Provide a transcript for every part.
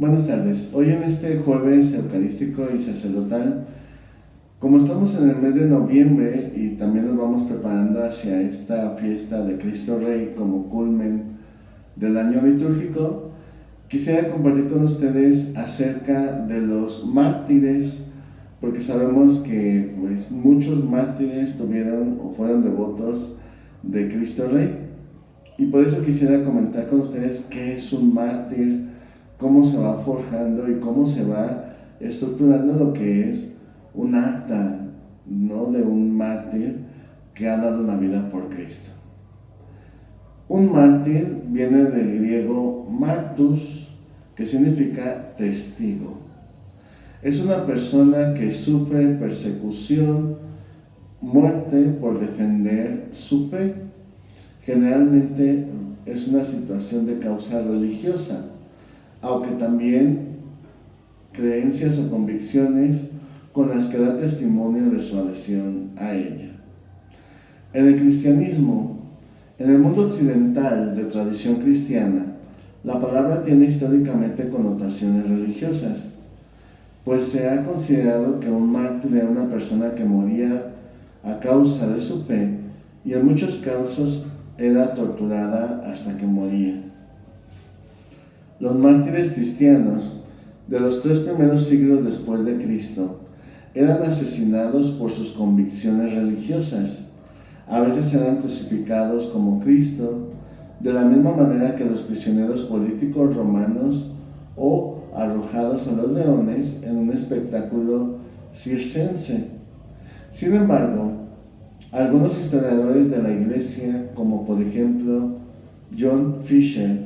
Buenas tardes. Hoy en este jueves eucarístico y sacerdotal, como estamos en el mes de noviembre y también nos vamos preparando hacia esta fiesta de Cristo Rey como culmen del año litúrgico, quisiera compartir con ustedes acerca de los mártires, porque sabemos que muchos mártires tuvieron o fueron devotos de Cristo Rey. Y por eso quisiera comentar con ustedes qué es un mártir, cómo se va forjando y cómo se va estructurando lo que es un acta, ¿no?, de un mártir que ha dado la vida por Cristo. Un mártir viene del griego martus, que significa testigo. Es una persona que sufre persecución, muerte por defender su fe. Generalmente es una situación de causa religiosa, aunque también creencias o convicciones con las que da testimonio de su adhesión a ella. En el cristianismo, en el mundo occidental de tradición cristiana, la palabra tiene históricamente connotaciones religiosas, pues se ha considerado que un mártir era una persona que moría a causa de su fe y en muchos casos era torturada hasta que moría. Los mártires cristianos de los 3 primeros siglos después de Cristo eran asesinados por sus convicciones religiosas. A veces eran crucificados como Cristo, de la misma manera que los prisioneros políticos romanos, o arrojados a los leones en un espectáculo circense. Sin embargo, algunos historiadores de la Iglesia, como por ejemplo John Fisher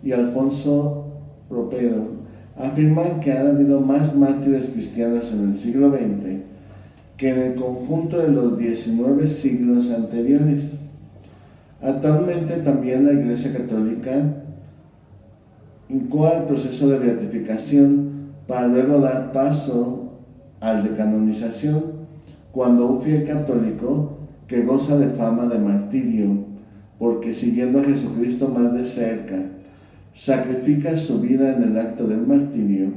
y Alfonso Ropero, afirman que ha habido más mártires cristianos en el siglo XX que en el conjunto de los 19 siglos anteriores. Actualmente también la Iglesia Católica incoa el proceso de beatificación para luego dar paso al de canonización, cuando un fiel católico que goza de fama de martirio, porque siguiendo a Jesucristo más de cerca, sacrifica su vida en el acto del martirio.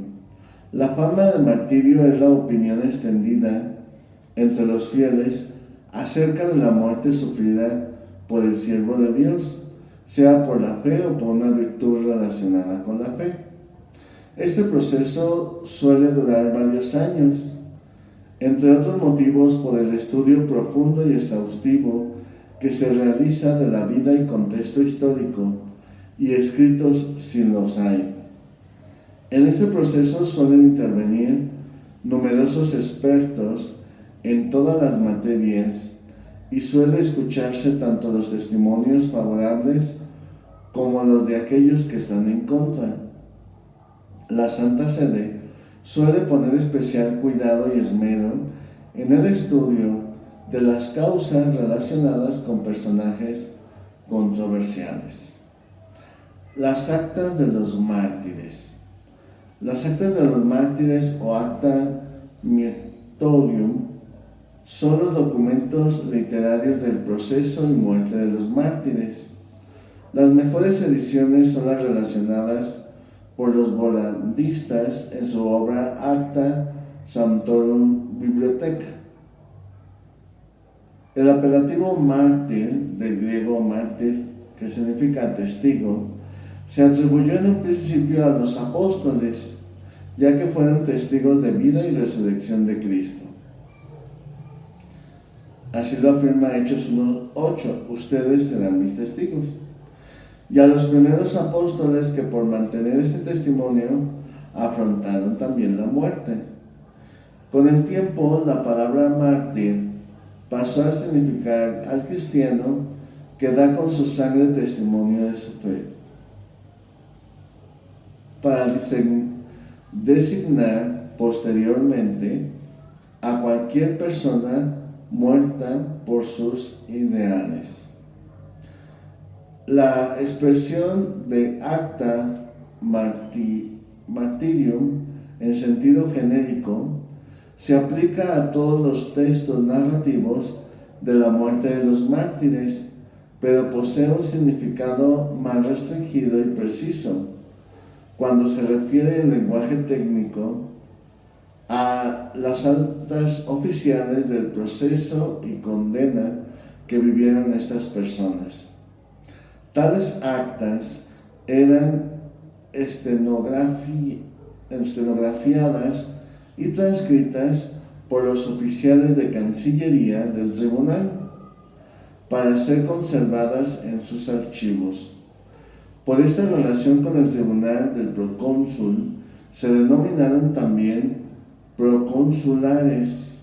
La fama de martirio es la opinión extendida entre los fieles acerca de la muerte sufrida por el siervo de Dios, sea por la fe o por una virtud relacionada con la fe. Este proceso suele durar varios años, entre otros motivos por el estudio profundo y exhaustivo que se realiza de la vida y contexto histórico, y escritos si los hay. En este proceso suelen intervenir numerosos expertos en todas las materias y suele escucharse tanto los testimonios favorables como los de aquellos que están en contra. La Santa Sede suele poner especial cuidado y esmero en el estudio de las causas relacionadas con personajes controversiales. Las actas de los mártires. Las actas de los mártires o acta myrtorium son los documentos literarios del proceso y muerte de los mártires. Las mejores ediciones son las relacionadas por los volandistas en su obra Acta Sanctorum Bibliotheca. El apelativo mártir, del griego mártir, que significa testigo, se atribuyó en un principio a los apóstoles, ya que fueron testigos de vida y resurrección de Cristo. Así lo afirma Hechos 1:8, ustedes serán mis testigos. Y a los primeros apóstoles que por mantener este testimonio afrontaron también la muerte. Con el tiempo, la palabra mártir pasó a significar al cristiano que da con su sangre testimonio de su fe, para designar posteriormente a cualquier persona muerta por sus ideales. La expresión de acta martirium en sentido genérico se aplica a todos los textos narrativos de la muerte de los mártires, pero posee un significado más restringido y preciso. cuando se refiere en lenguaje técnico a las actas oficiales del proceso y condena que vivieron estas personas. Tales actas eran estenografiadas y transcritas por los oficiales de Cancillería del tribunal para ser conservadas en sus archivos. Por esta relación con el tribunal del procónsul se denominaron también proconsulares.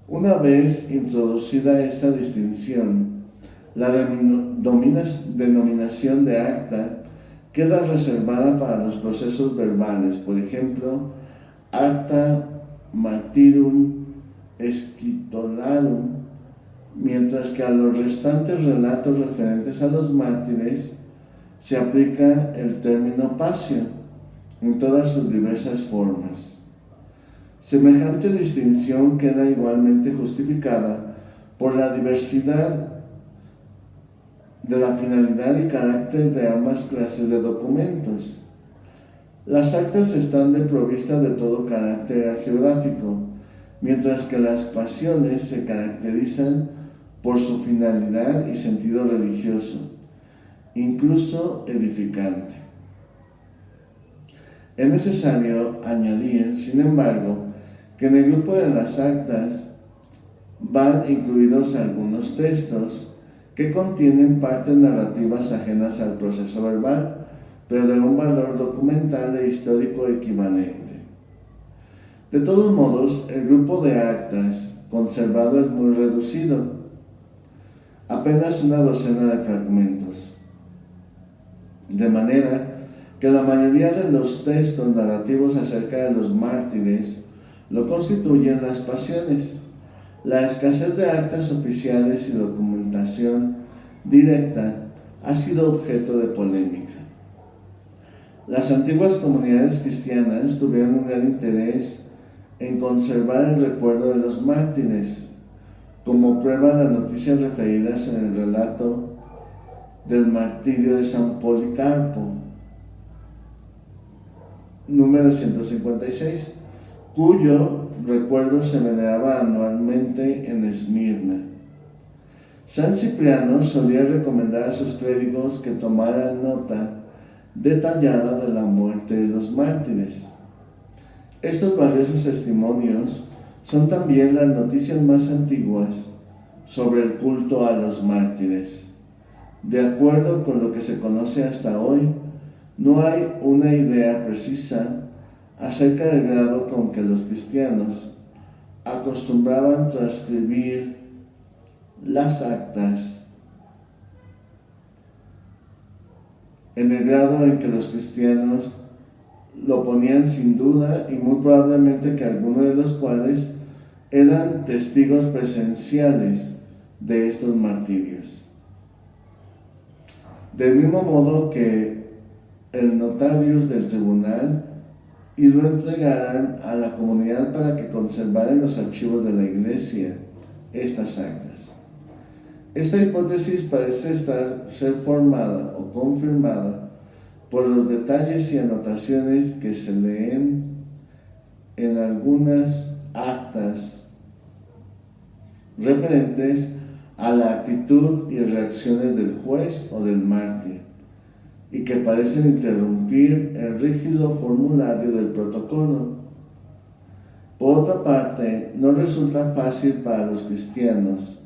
Una vez introducida esta distinción, la denominación de acta queda reservada para los procesos verbales, por ejemplo, acta martyrum scitolarum, mientras que a los restantes relatos referentes a los mártires se aplica el término passio en todas sus diversas formas. Semejante distinción queda igualmente justificada por la diversidad de la finalidad y carácter de ambas clases de documentos. Las actas están desprovistas de todo carácter hagiográfico, mientras que las pasiones se caracterizan por su finalidad y sentido religioso, incluso edificante. Es necesario añadir, sin embargo, que en el grupo de las actas van incluidos algunos textos que contienen partes narrativas ajenas al proceso verbal, pero de un valor documental e histórico equivalente. De todos modos, el grupo de actas conservado es muy reducido, apenas una docena de fragmentos, de manera que la mayoría de los textos narrativos acerca de los mártires lo constituyen las pasiones. La escasez de actas oficiales y documentación directa ha sido objeto de polémica. Las antiguas comunidades cristianas tuvieron un gran interés en conservar el recuerdo de los mártires, como prueba las noticias referidas en el relato del martirio de San Policarpo, número 156, cuyo recuerdo se veneraba anualmente en Esmirna. San Cipriano solía recomendar a sus clérigos que tomaran nota detallada de la muerte de los mártires. Estos valiosos testimonios son también las noticias más antiguas sobre el culto a los mártires. De acuerdo con lo que se conoce hasta hoy, no hay una idea precisa acerca del grado con que los cristianos acostumbraban transcribir las actas, en el grado en que los cristianos lo ponían sin duda y muy probablemente que algunos de los cuales eran testigos presenciales de estos martirios. Del mismo modo que el notarius del tribunal y lo entregaran a la comunidad para que conservara en los archivos de la Iglesia estas actas. Esta hipótesis parece ser formada o confirmada por los detalles y anotaciones que se leen en algunas actas referentes a la actitud y reacciones del juez o del mártir, y que parecen interrumpir el rígido formulario del protocolo. Por otra parte, no resulta fácil para los cristianos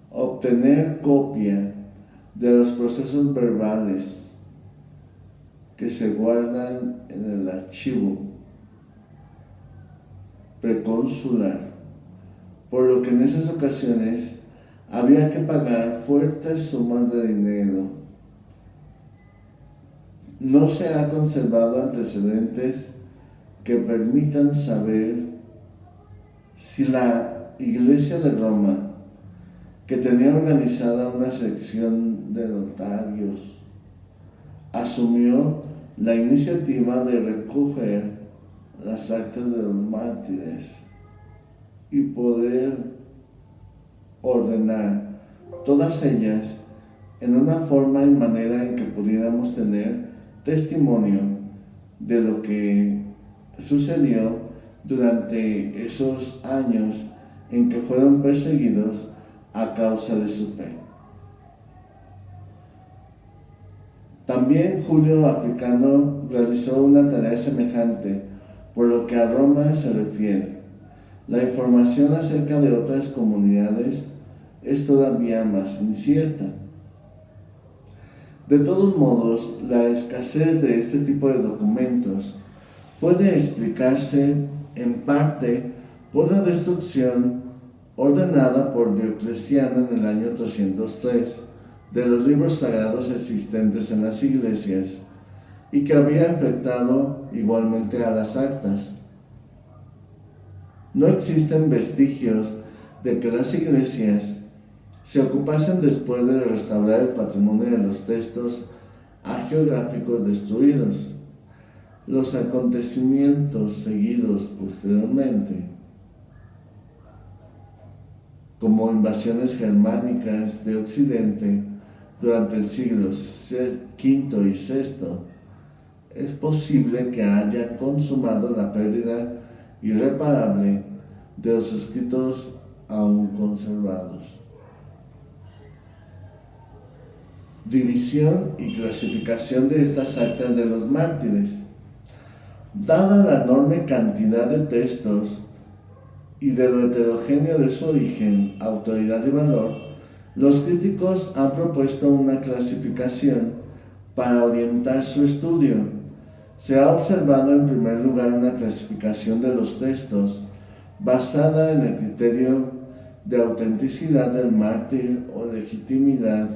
obtener copia de los procesos verbales que se guardan en el archivo preconsular, por lo que en esas ocasiones había que pagar fuertes sumas de dinero. No se ha conservado antecedentes que permitan saber si la Iglesia de Roma, que tenía organizada una sección de notarios, asumió la iniciativa de recoger las actas de los mártires y poder ordenar todas ellas en una forma y manera en que pudiéramos tener testimonio de lo que sucedió durante esos años en que fueron perseguidos a causa de su fe. También Julio Africano realizó una tarea semejante, por lo que a Roma se refiere. La información acerca de otras comunidades es todavía más incierta. De todos modos, la escasez de este tipo de documentos puede explicarse en parte por la destrucción ordenada por Diocleciano en el año 303 de los libros sagrados existentes en las iglesias y que había afectado igualmente a las actas. No existen vestigios de que las iglesias se ocupasen después de restaurar el patrimonio de los textos hagiográficos destruidos. Los acontecimientos seguidos posteriormente, como invasiones germánicas de Occidente durante el siglo V y VI, es posible que hayan consumado la pérdida irreparable de los escritos aún conservados. División y clasificación de estas actas de los mártires. Dada la enorme cantidad de textos y de lo heterogéneo de su origen, autoridad y valor, los críticos han propuesto una clasificación para orientar su estudio. Se ha observado en primer lugar una clasificación de los textos basada en el criterio de autenticidad del mártir o legitimidad.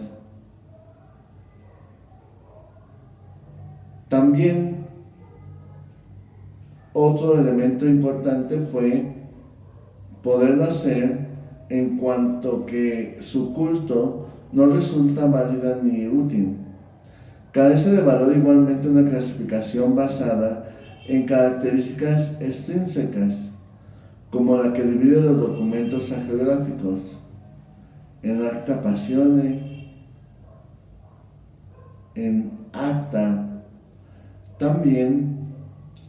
También otro elemento importante fue poderlo hacer en cuanto que su culto no resulta válida ni útil. Carece de valor igualmente una clasificación basada en características extrínsecas, como la que divide los documentos hagiográficos en acta passione, en acta, también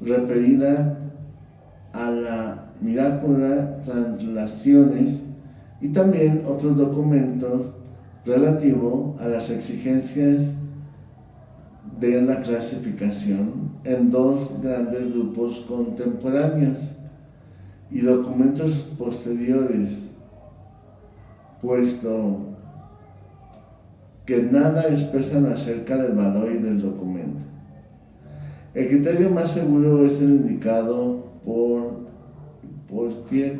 referida a la miracula, translaciones y también otros documentos relativos a las exigencias de la clasificación en dos grandes grupos contemporáneos y documentos posteriores, puesto que nada expresan acerca del valor y del documento. El criterio más seguro es el indicado por Portier.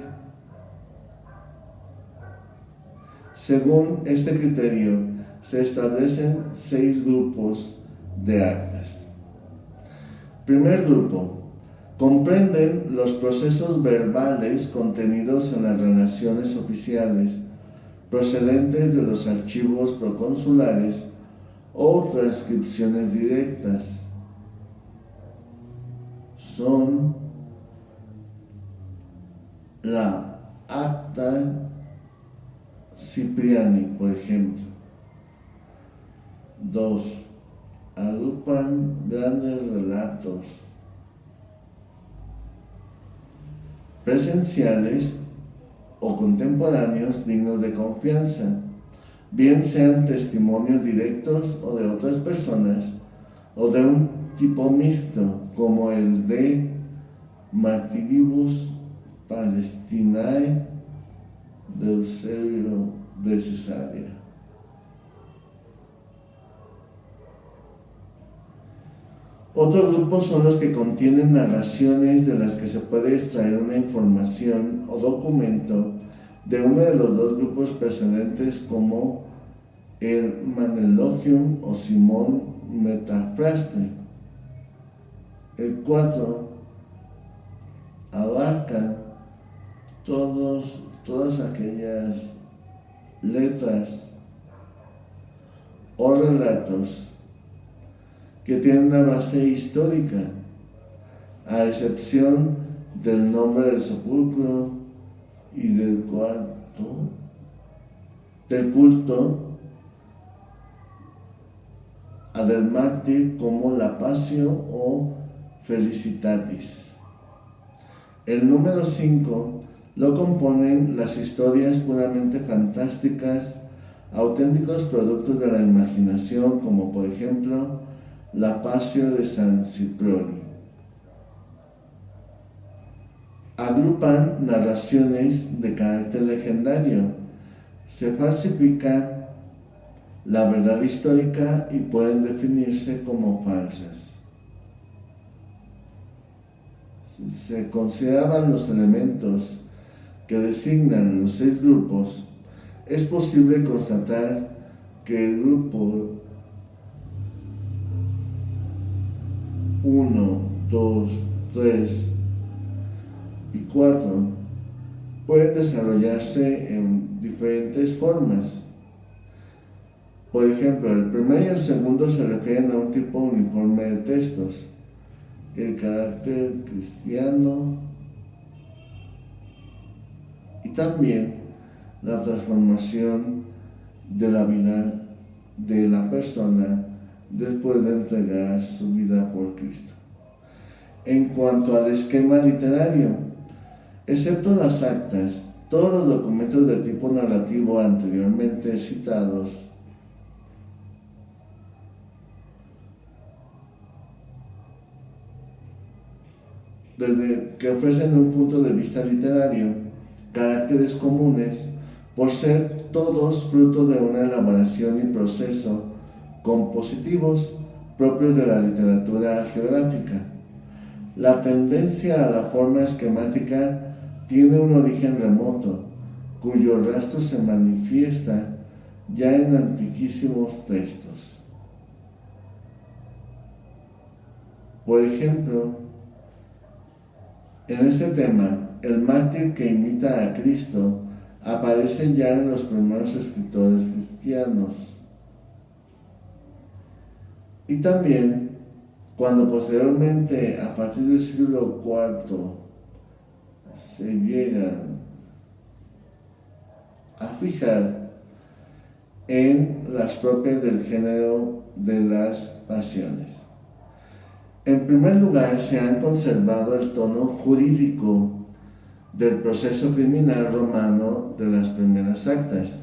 Según este criterio, se establecen 6 grupos de actas. Primer grupo. Comprenden los procesos verbales contenidos en las relaciones oficiales, procedentes de los archivos proconsulares o transcripciones directas. Son la Acta Cipriani, por ejemplo. 2. Agrupan grandes relatos presenciales o contemporáneos dignos de confianza, bien sean testimonios directos o de otras personas, o de un tipo mixto, como el de Martiribus Palestinae de Eusebio de Cesarea. Otros grupos son los que contienen narraciones de las que se puede extraer una información o documento de uno de los dos grupos precedentes, como el Manelogium o Simón Metafraste. El 4 abarca todas aquellas letras o relatos que tienen una base histórica, a excepción del nombre del sepulcro y del culto a del mártir, como la Pasio o Felicitatis. El número 5 lo componen las historias puramente fantásticas, auténticos productos de la imaginación, como por ejemplo la Passio de San Cipriani. Agrupan narraciones de carácter legendario, se falsifica la verdad histórica y pueden definirse como falsas. Si se consideraban los elementos que designan los 6 grupos, es posible constatar que el grupo 1, 2, 3 y 4 pueden desarrollarse en diferentes formas. Por ejemplo, el primero y el segundo se refieren a un tipo uniforme de textos, el carácter cristiano y también la transformación de la vida de la persona después de entregar su vida por Cristo. En cuanto al esquema literario, excepto las actas, todos los documentos de tipo narrativo anteriormente citados desde que ofrecen un punto de vista literario, caracteres comunes, por ser todos fruto de una elaboración y proceso compositivos propios de la literatura geográfica. La tendencia a la forma esquemática tiene un origen remoto, cuyo rastro se manifiesta ya en antiquísimos textos. Por ejemplo, en este tema, el mártir que imita a Cristo aparece ya en los primeros escritores cristianos. Y también, cuando posteriormente, a partir del siglo IV, se llega a fijar en las propias del género de las pasiones. En primer lugar, se han conservado el tono jurídico del proceso criminal romano de las primeras actas.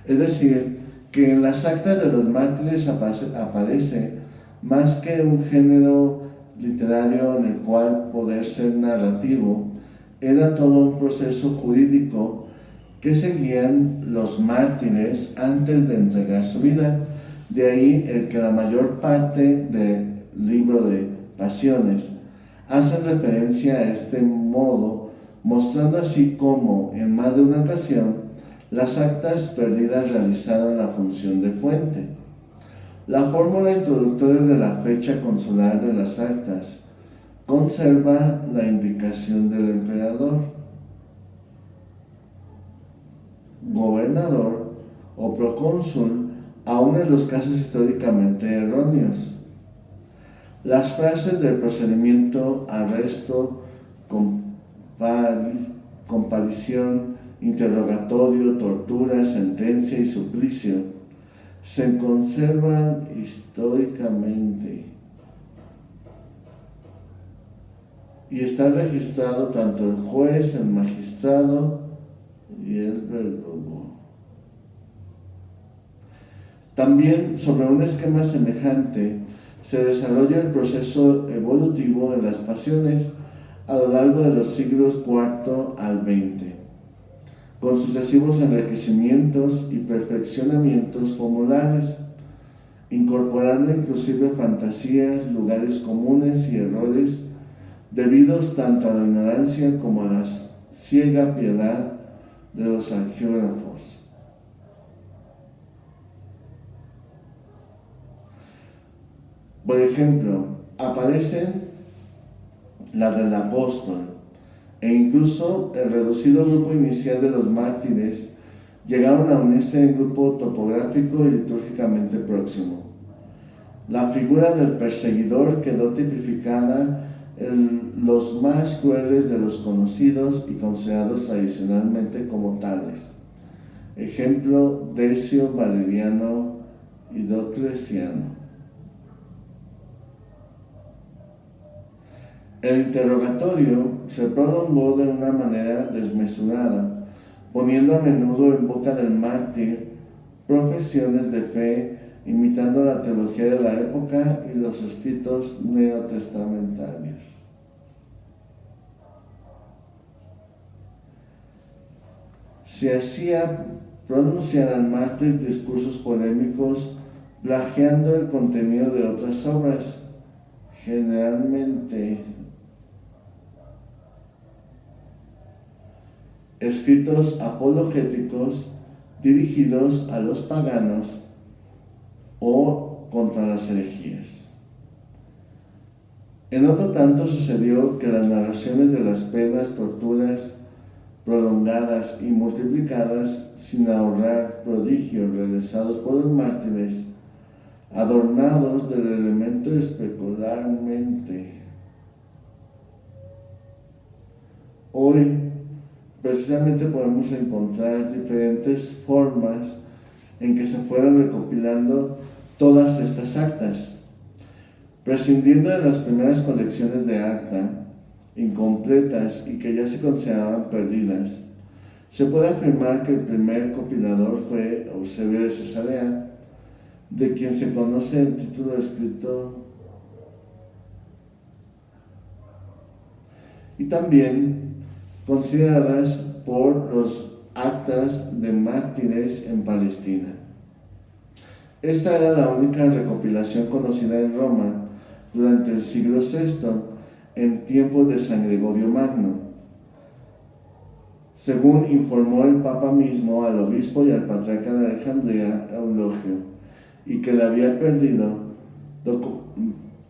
Es decir, que en las actas de los mártires aparece más que un género literario en el cual poder ser narrativo, era todo un proceso jurídico que seguían los mártires antes de entregar su vida. De ahí el que la mayor parte del libro de Pasiones hace referencia a este modo, mostrando así cómo, en más de una ocasión, las actas perdidas realizaron la función de fuente. La fórmula introductoria de la fecha consular de las actas conserva la indicación del emperador, gobernador o procónsul, aun en los casos históricamente erróneos. Las frases del procedimiento, arresto, comparición, interrogatorio, tortura, sentencia y suplicio se conservan históricamente y está registrado tanto el juez, el magistrado y el verdugo. También, sobre un esquema semejante, se desarrolla el proceso evolutivo de las pasiones a lo largo de los siglos IV al XX, con sucesivos enriquecimientos y perfeccionamientos formulares, incorporando inclusive fantasías, lugares comunes y errores debidos tanto a la ignorancia como a la ciega piedad de los hagiógrafos. Por ejemplo, aparecen la del apóstol e incluso el reducido grupo inicial de los mártires llegaron a unirse en grupo topográfico y litúrgicamente próximo. La figura del perseguidor quedó tipificada en los más crueles de los conocidos y considerados tradicionalmente como tales. Ejemplo, Decio, Valeriano y Diocleciano. El interrogatorio se prolongó de una manera desmesurada, poniendo a menudo en boca del mártir profesiones de fe, imitando la teología de la época y los escritos neotestamentarios. Se hacía pronunciar al mártir discursos polémicos, plagiando el contenido de otras obras, generalmente escritos apologéticos dirigidos a los paganos o contra las herejías. En otro tanto sucedió que las narraciones de las penas, torturas prolongadas y multiplicadas sin ahorrar prodigios realizados por los mártires, adornados del elemento especularmente. Hoy precisamente podemos encontrar diferentes formas en que se fueron recopilando todas estas actas. Prescindiendo de las primeras colecciones de acta, incompletas y que ya se consideraban perdidas, se puede afirmar que el primer compilador fue Eusebio de Cesarea, de quien se conoce el título escrito, y también consideradas por los actas de mártires en Palestina. Esta era la única recopilación conocida en Roma durante el siglo VI, en tiempos de San Gregorio Magno, según informó el Papa mismo al obispo y al patriarca de Alejandría, Eulogio, y que le había perdido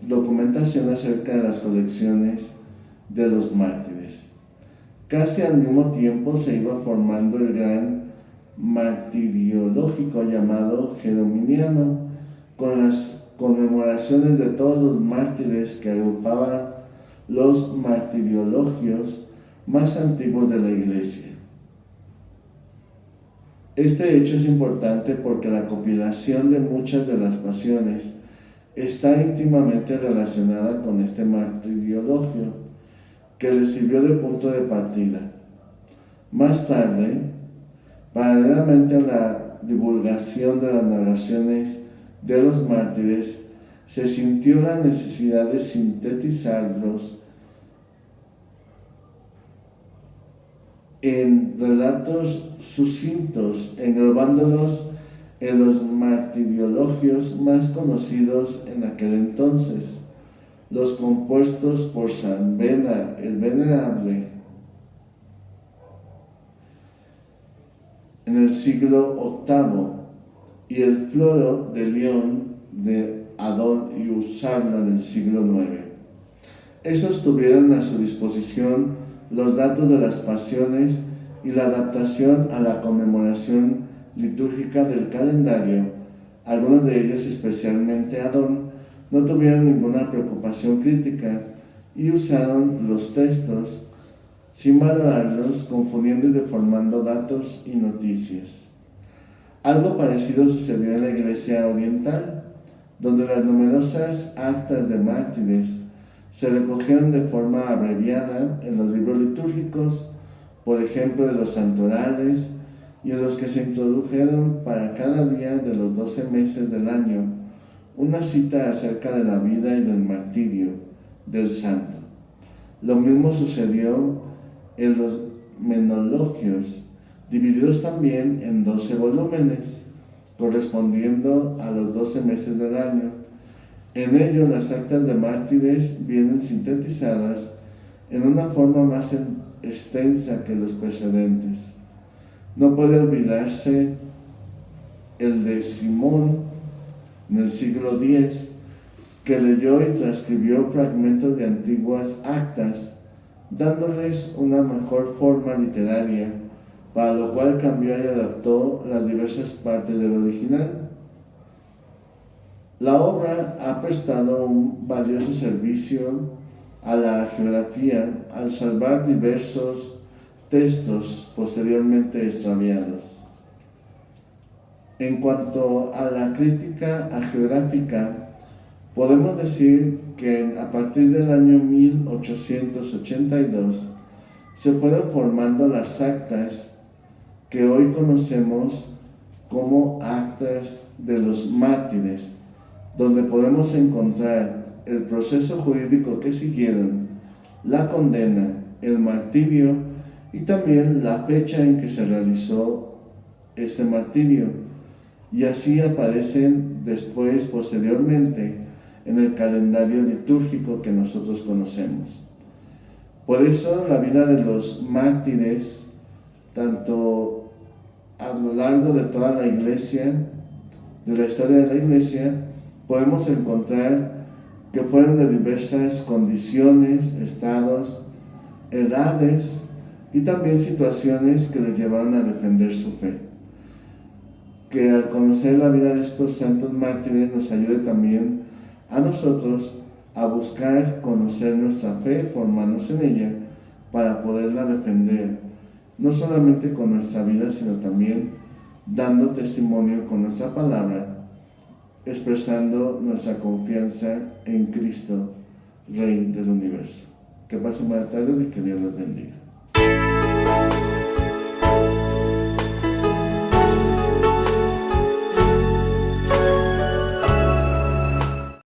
documentación acerca de las colecciones de los mártires. Casi al mismo tiempo se iba formando el gran martiriológico llamado Jerominiano, con las conmemoraciones de todos los mártires que agrupaban los martiriologios más antiguos de la Iglesia. Este hecho es importante porque la compilación de muchas de las pasiones está íntimamente relacionada con este martiriologio, que le sirvió de punto de partida. Más tarde, paralelamente a la divulgación de las narraciones de los mártires, se sintió la necesidad de sintetizarlos en relatos sucintos, englobándolos en los martiriologios más conocidos en aquel entonces, los compuestos por San Beda el Venerable en el siglo VIII y el Floro de León de Adón y Usarla del siglo IX. Esos tuvieron a su disposición los datos de las pasiones y la adaptación a la conmemoración litúrgica del calendario. Algunos de ellos, especialmente Adón, no tuvieron ninguna preocupación crítica y usaron los textos sin valorarlos, confundiendo y deformando datos y noticias. Algo parecido sucedió en la Iglesia Oriental, donde las numerosas actas de mártires se recogieron de forma abreviada en los libros litúrgicos, por ejemplo de los santorales, y en los que se introdujeron para cada día de los 12 meses del año una cita acerca de la vida y del martirio del santo. Lo mismo sucedió en los menologios, divididos también en 12 volúmenes, correspondiendo a los 12 meses del año. En ellos las actas de mártires vienen sintetizadas en una forma más extensa que los precedentes. No puede olvidarse el de Simón en el siglo X, que leyó y transcribió fragmentos de antiguas actas, dándoles una mejor forma literaria, para lo cual cambió y adaptó las diversas partes del original. La obra ha prestado un valioso servicio a la geografía al salvar diversos textos posteriormente extraviados. En cuanto a la crítica geográfica, Podemos decir que a partir del año 1882 se fueron formando las actas que hoy conocemos como actas de los mártires, donde podemos encontrar el proceso jurídico que siguieron, la condena, el martirio y también la fecha en que se realizó este martirio. Y así aparecen después, posteriormente, en el calendario litúrgico que nosotros conocemos. Por eso la vida de los mártires, tanto a lo largo de toda la iglesia, de la historia de la iglesia, podemos encontrar que fueron de diversas condiciones, estados, edades y también situaciones que les llevaron a defender su fe. Que al conocer la vida de estos santos mártires nos ayude también a nosotros a buscar conocer nuestra fe, formarnos en ella, para poderla defender, no solamente con nuestra vida, sino también dando testimonio con nuestra palabra, expresando nuestra confianza en Cristo, Rey del universo. Que pasen buena tarde y que Dios los bendiga.